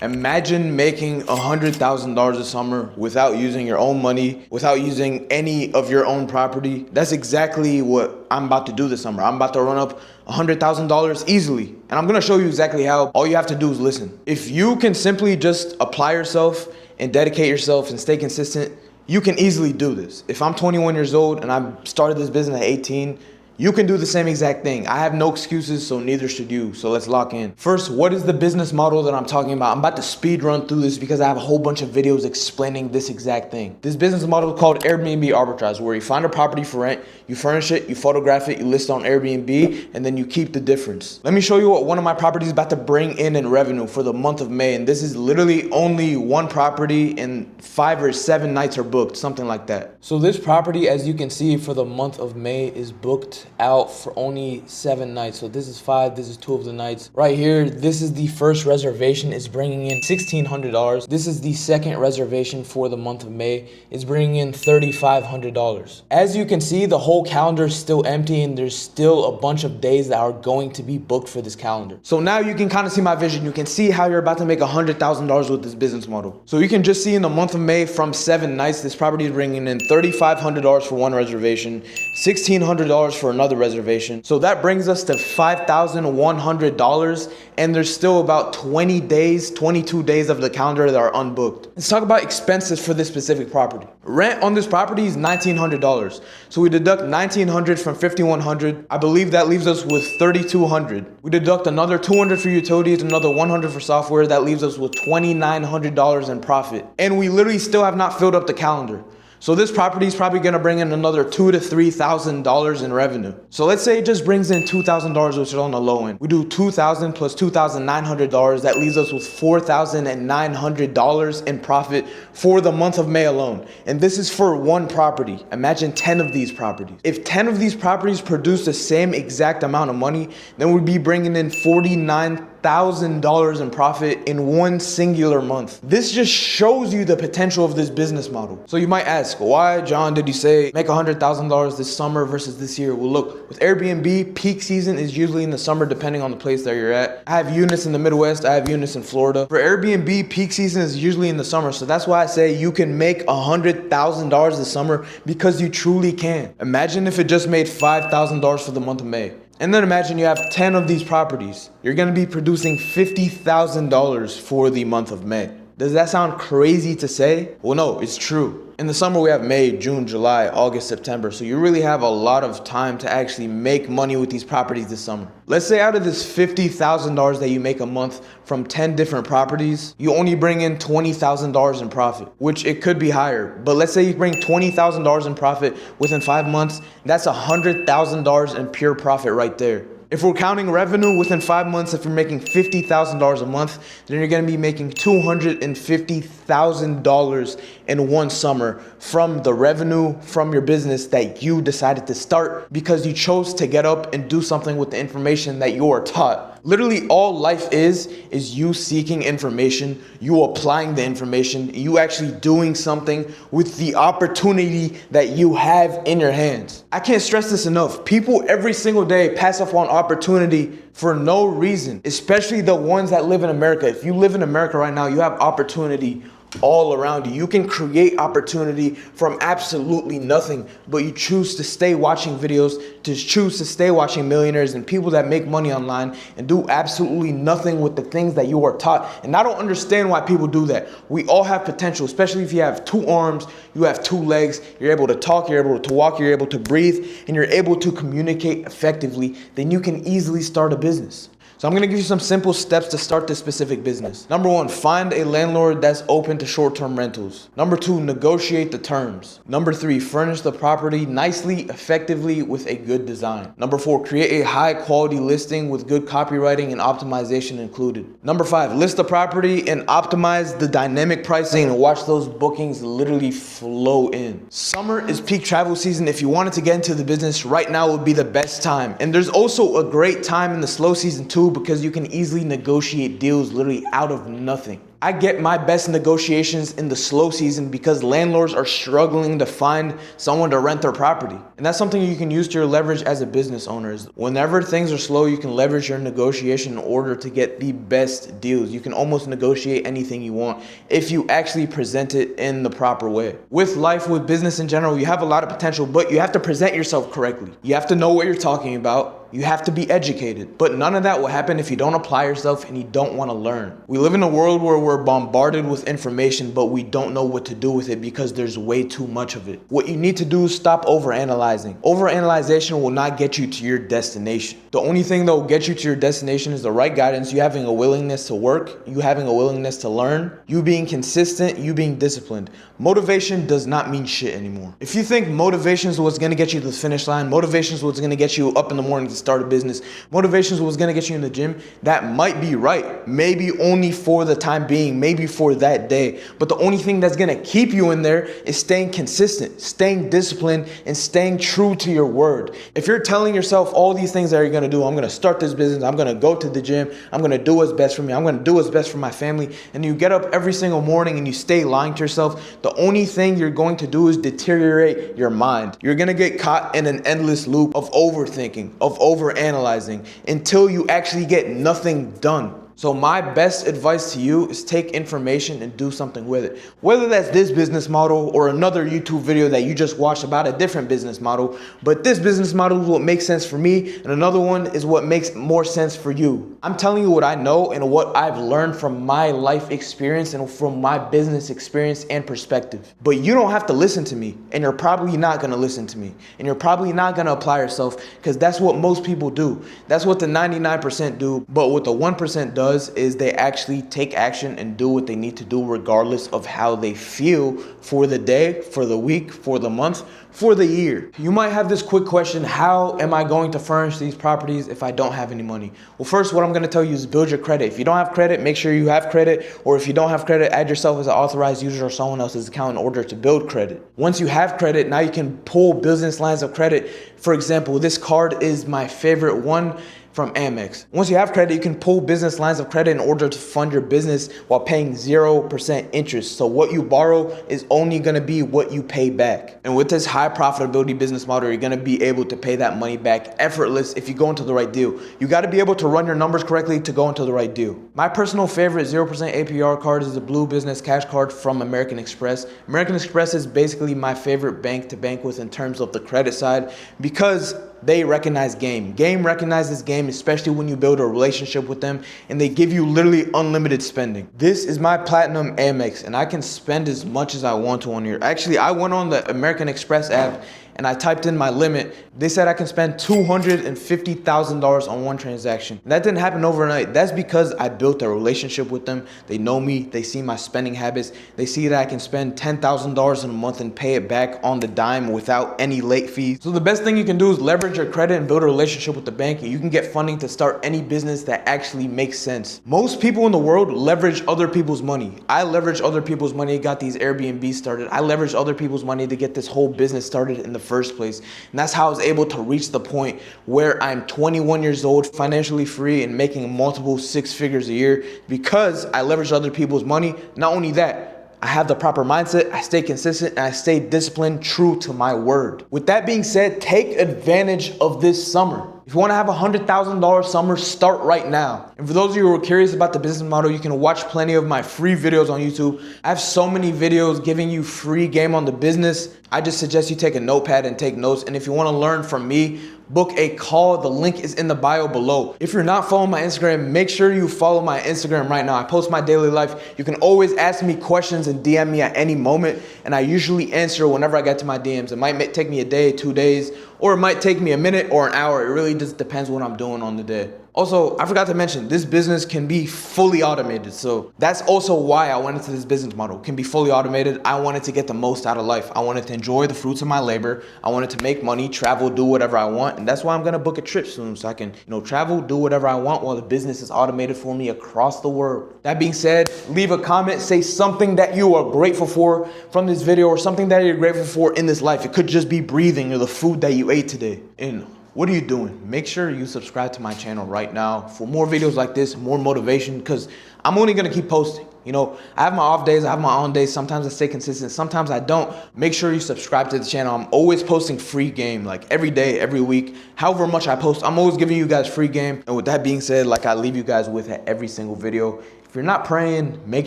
Imagine making $100,000 a summer without using your own money, without using any of your own property. That's exactly what I'm about to do this summer. I'm about to run up $100,000 easily. And I'm gonna show you exactly how. All you have to do is listen. If you can simply just apply yourself and dedicate yourself and stay consistent, you can easily do this. If I'm 21 years old and I started this business at 18, you can do the same exact thing. I have no excuses, so neither should you. So let's lock in. First, what is the business model that I'm talking about? I'm about to speed run through this because I have a whole bunch of videos explaining this exact thing. This business model is called Airbnb arbitrage, where you find a property for rent, you furnish it, you photograph it, you list it on Airbnb, and then you keep the difference. Let me show you what one of my properties is about to bring in revenue for the month of May. And this is literally only one property and 5 or 7 nights are booked, something like that. So this property, as you can see, for the month of May is booked out for only 7 nights. So this is 5, this is 2 of the nights. Right here, this is the first reservation, is bringing in $1,600. This is the second reservation for the month of May, is bringing in $3,500. As you can see, the whole calendar is still empty and there's still a bunch of days that are going to be booked for this calendar. So now you can kind of see my vision. You can see how you're about to make $100,000 with this business model. So you can just see in the month of May, from 7 nights, this property is bringing in $3,500 for one reservation, $1,600 for another reservation. So that brings us to $5,100, and there's still about 22 days of the calendar that are unbooked. Let's talk about expenses for this specific property. Rent on this property is $1,900. So we deduct $1,900 from $5,100. I believe that leaves us with $3,200. We deduct another $200 for utilities, another $100 for software. That leaves us with $2,900 in profit. And we literally still have not filled up the calendar. So this property is probably gonna bring in another $2,000 to $3,000 in revenue. So let's say it just brings in $2,000, which is on the low end. We do $2,000 plus $2,900. That leaves us with $4,900 in profit for the month of May alone. And this is for one property. Imagine 10 of these properties. If 10 of these properties produce the same exact amount of money, then we'd be bringing in $49,000 in profit in one singular month. This just shows you the potential of this business model. So you might ask, why, John, did you say make $100,000 this summer versus this year? Well, look, with Airbnb, peak season is usually in the summer, depending on the place that you're at. I have units in the Midwest, I have units in Florida. For Airbnb, peak season is usually in the summer. So that's why I say you can make $100,000 this summer, because you truly can. Imagine if it just made $5,000 for the month of May. And then imagine you have 10 of these properties. You're gonna be producing $50,000 for the month of May. Does that sound crazy to say? Well, no, it's true. In the summer, we have May, June, July, August, September. So you really have a lot of time to actually make money with these properties this summer. Let's say out of this $50,000 that you make a month from 10 different properties, you only bring in $20,000 in profit, which it could be higher. But let's say you bring $20,000 in profit within 5 months, that's $100,000 in pure profit right there. If we're counting revenue within 5 months, if you're making $50,000 a month, then you're gonna be making $250,000 in one summer from the revenue from your business that you decided to start because you chose to get up and do something with the information that you are taught. Literally all life is you seeking information, you applying the information, you actually doing something with the opportunity that you have in your hands. I can't stress this enough. People every single day pass up on opportunity for no reason, especially the ones that live in America. If you live in America right now, you have opportunity all around you. You can create opportunity from absolutely nothing, but you choose to stay watching videos, to choose to stay watching millionaires and people that make money online and do absolutely nothing with the things that you are taught. And I don't understand why people do that. We all have potential, especially if you have 2 arms, you have 2 legs, you're able to talk, you're able to walk, you're able to breathe, and you're able to communicate effectively, then you can easily start a business. So I'm gonna give you some simple steps to start this specific business. Number 1, find a landlord that's open to short-term rentals. Number 2, negotiate the terms. Number 3, furnish the property nicely, effectively with a good design. Number 4, create a high quality listing with good copywriting and optimization included. Number 5, list the property and optimize the dynamic pricing and watch those bookings literally flow in. Summer is peak travel season. If you wanted to get into the business right now would be the best time. And there's also a great time in the slow season too, too, because you can easily negotiate deals literally out of nothing. I get my best negotiations in the slow season because landlords are struggling to find someone to rent their property. And that's something you can use to your leverage as a business owner. Whenever things are slow, you can leverage your negotiation in order to get the best deals. You can almost negotiate anything you want if you actually present it in the proper way. With life, with business in general, you have a lot of potential, but you have to present yourself correctly. You have to know what you're talking about. You have to be educated, but none of that will happen if you don't apply yourself and you don't want to learn. We live in a world where we're bombarded with information, but we don't know what to do with it because there's way too much of it. What you need to do is stop overanalyzing. Overanalyzation will not get you to your destination. The only thing that will get you to your destination is the right guidance, you having a willingness to work, you having a willingness to learn, you being consistent, you being disciplined. Motivation does not mean shit anymore. If you think motivation is what's going to get you to the finish line, motivation is what's going to get you up in the morning to start a business, motivation is what's going to get you in the gym, that might be right. Maybe only for the time being, maybe for that day. But the only thing that's going to keep you in there is staying consistent, staying disciplined, and staying true to your word. If you're telling yourself all these things that you're going to do, I'm going to start this business, I'm going to go to the gym, I'm going to do what's best for me, I'm going to do what's best for my family, and you get up every single morning and you stay lying to yourself, the only thing you're going to do is deteriorate your mind. You're going to get caught in an endless loop of overthinking, of overanalyzing, until you actually get nothing done. So my best advice to you is take information and do something with it. Whether that's this business model or another YouTube video that you just watched about a different business model, but this business model is what makes sense for me, and another one is what makes more sense for you. I'm telling you what I know and what I've learned from my life experience and from my business experience and perspective. But you don't have to listen to me, and you're probably not gonna listen to me, and you're probably not gonna apply yourself, because that's what most people do. That's what the 99% do, but what the 1% does is they actually take action and do what they need to do regardless of how they feel for the day, for the week, for the month, for the year. You might have this quick question: how am I going to furnish these properties if I don't have any money? Well, first, what I'm going to tell you is build your credit. If you don't have credit, make sure you have credit, or if you don't have credit, add yourself as an authorized user or someone else's account in order to build credit. Once you have credit, now you can pull business lines of credit. For example, this card is my favorite one from Amex. Once you have credit, you can pull business lines of credit in order to fund your business while paying 0% interest. So what you borrow is only gonna be what you pay back. And with this high profitability business model, you're gonna be able to pay that money back effortless if you go into the right deal. You gotta be able to run your numbers correctly to go into the right deal. My personal favorite 0% APR card is the Blue Business Cash Card from American Express. American Express is basically my favorite bank to bank with in terms of the credit side because they recognize game. Game recognizes game, especially when you build a relationship with them and they give you literally unlimited spending. This is my Platinum Amex and I can spend as much as I want to on here. Actually, I went on the American Express app and I typed in my limit. They said I can spend $250,000 on one transaction. And that didn't happen overnight. That's because I built a relationship with them. They know me, they see my spending habits. They see that I can spend $10,000 in a month and pay it back on the dime without any late fees. So the best thing you can do is leverage your credit and build a relationship with the bank, and you can get funding to start any business that actually makes sense. Most people in the world leverage other people's money. I leverage other people's money, got these Airbnb started. I leveraged other people's money to get this whole business started in the first place. And that's how I was able to reach the point where I'm 21 years old, financially free, and making multiple six figures a year because I leveraged other people's money. Not only that, I have the proper mindset, I stay consistent, and I stay disciplined, true to my word. With that being said, take advantage of this summer. If you want to have a $100,000 summer, start right now. And for those of you who are curious about the business model, you can watch plenty of my free videos on YouTube. I have so many videos giving you free game on the business. I just suggest you take a notepad and take notes. And if you want to learn from me, book a call. The link is in the bio below. If you're not following my Instagram, make sure you follow my Instagram right now. I post my daily life. You can always ask me questions and DM me at any moment, and I usually answer whenever I get to my DMs. It might take me a day, 2 days, or it might take me a minute or an hour. It really just depends what I'm doing on the day. Also, I forgot to mention, this business can be fully automated. So that's also why I went into this business model. It can be fully automated. I wanted to get the most out of life. I wanted to enjoy the fruits of my labor. I wanted to make money, travel, do whatever I want. And that's why I'm going to book a trip soon so I can, travel, do whatever I want while the business is automated for me across the world. That being said, leave a comment, say something that you are grateful for from this video or something that you're grateful for in this life. It could just be breathing or the food that you ate today. And what are you doing? Make sure you subscribe to my channel right now for more videos like this, more motivation, because I'm only gonna keep posting. You know, I have my off days, I have my on days. Sometimes I stay consistent, sometimes I don't. Make sure you subscribe to the channel. I'm always posting free game, like every day, every week. However much I post, I'm always giving you guys free game. And with that being said, like I leave you guys with at every single video, if you're not praying, make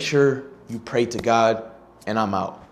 sure you pray to God, and I'm out.